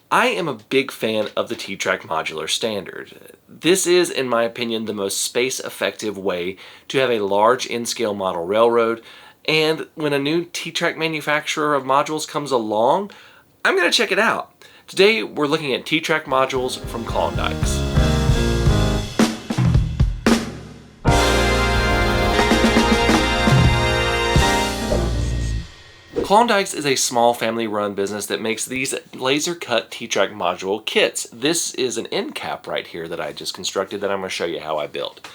I am a big fan of the TTrak modular standard. This is, in my opinion, the most space-effective way to have a large N-scale model railroad, and when a new TTrak manufacturer of modules comes along, I'm going to check it out. Today we're looking at TTrak modules from Klawndyke. Klawndyke is a small family-run business that makes these laser-cut TTrak module kits. This is an end cap right here that I just constructed that I'm going to show you how I built.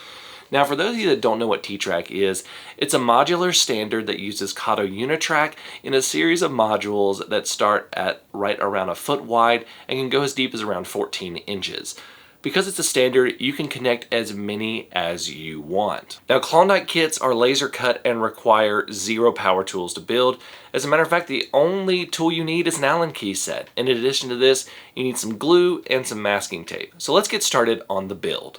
Now, for those of you that don't know what TTrak is, it's a modular standard that uses Kato Unitrack in a series of modules that start at right around a foot wide and can go as deep as around 14 inches. Because it's a standard, you can connect as many as you want. Now, Klawndyke kits are laser cut and require 0 power tools to build. As a matter of fact, the only tool you need is an Allen key set. And in addition to this, you need some glue and some masking tape. So let's get started on the build.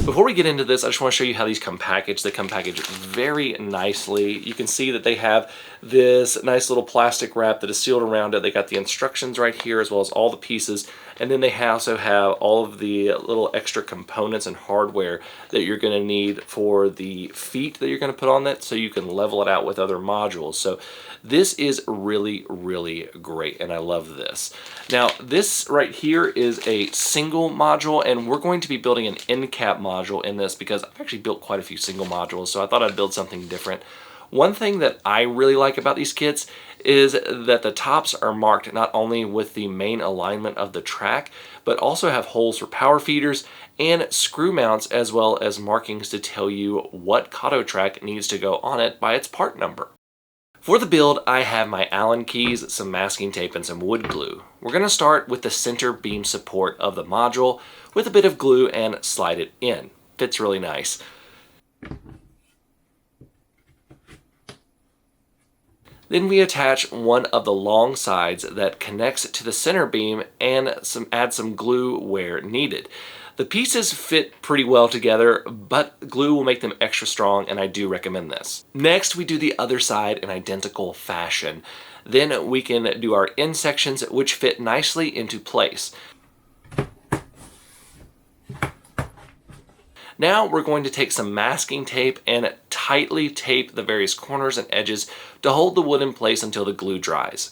Before we get into this, I just want to show you how these come packaged. They come packaged very nicely. You can see that they have this nice little plastic wrap that is sealed around it. They got the instructions right here as well as all the pieces. And then they also have all of the little extra components and hardware that you're going to need for the feet that you're going to put on that so you can level it out with other modules. So this is really, really great, and I love this. Now, this right here is a single module, and we're going to be building an end cap module in this because I've actually built quite a few single modules, so I thought I'd build something different. One thing that I really like about these kits is that the tops are marked not only with the main alignment of the track, but also have holes for power feeders and screw mounts, as well as markings to tell you what Kato track needs to go on it by its part number. For the build, I have my Allen keys, some masking tape, and some wood glue. We're going to start with the center beam support of the module with a bit of glue and slide it in. Fits really nice. Then we attach one of the long sides that connects to the center beam and add some glue where needed. The pieces fit pretty well together, but glue will make them extra strong, and I do recommend this. Next, we do the other side in identical fashion. Then we can do our end sections, which fit nicely into place. Now we're going to take some masking tape and tightly tape the various corners and edges to hold the wood in place until the glue dries.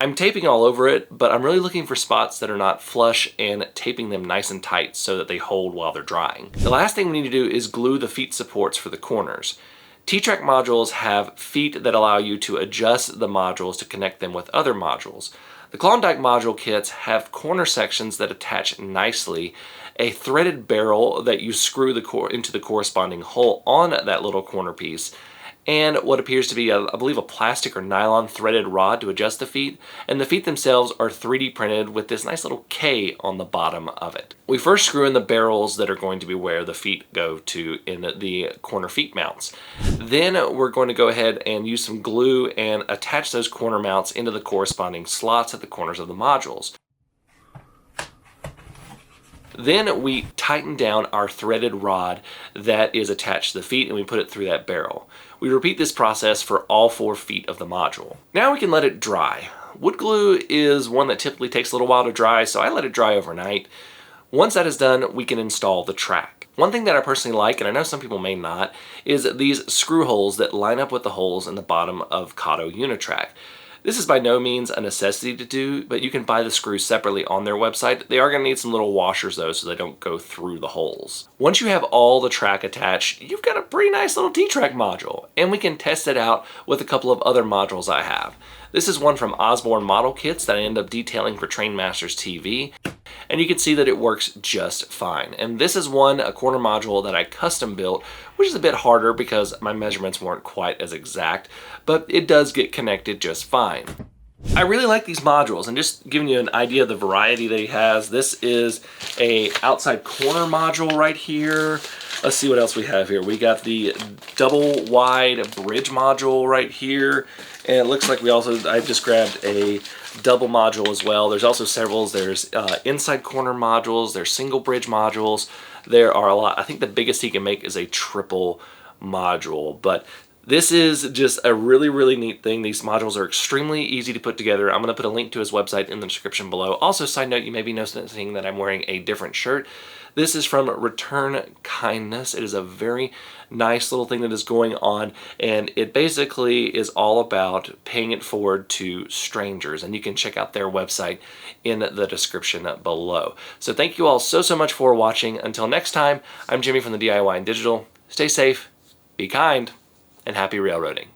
I'm taping all over it, but I'm really looking for spots that are not flush and taping them nice and tight so that they hold while they're drying. The last thing we need to do is glue the feet supports for the corners. TTrak modules have feet that allow you to adjust the modules to connect them with other modules. The Klawndyke module kits have corner sections that attach nicely, a threaded barrel that you screw into the corresponding hole on that little corner piece, and what appears to be, I believe, a plastic or nylon threaded rod to adjust the feet, and the feet themselves are 3D printed with this nice little K on the bottom of it. We first screw in the barrels that are going to be where the feet go to in the corner feet mounts. Then we're going to go ahead and use some glue and attach those corner mounts into the corresponding slots at the corners of the modules. Then we tighten down our threaded rod that is attached to the feet and we put it through that barrel. We repeat this process for all 4 feet of the module. Now we can let it dry. Wood glue is one that typically takes a little while to dry, so I let it dry overnight. Once that is done, we can install the track. One thing that I personally like, and I know some people may not, is these screw holes that line up with the holes in the bottom of Kato Unitrack. This is by no means a necessity to do, but you can buy the screws separately on their website. They are going to need some little washers though, so they don't go through the holes. Once you have all the track attached, you've got a pretty nice little TTrak module, and we can test it out with a couple of other modules I have. This is one from Osborne Model Kits that I end up detailing for Trainmasters TV, and you can see that it works just fine. And this is a corner module that I custom built, which is a bit harder because my measurements weren't quite as exact, but it does get connected just fine. I really like these modules, and just giving you an idea of the variety that he has, this is a outside corner module right here. Let's see what else we have here. We got the double wide bridge module right here, and it looks like I just grabbed a double module as well. There's also several. There's inside corner modules, there's single bridge modules. There are a lot. I think the biggest he can make is a triple module, but This is just a really, really neat thing. These modules are extremely easy to put together. I'm going to put a link to his website in the description below. Also, side note, you may be noticing that I'm wearing a different shirt. This is from Return Kindness. It is a very nice little thing that is going on, and it basically is all about paying it forward to strangers, and you can check out their website in the description below. So thank you all so much for watching. Until next time, I'm Jimmy from the DIY and Digital. Stay safe, be kind, and happy railroading.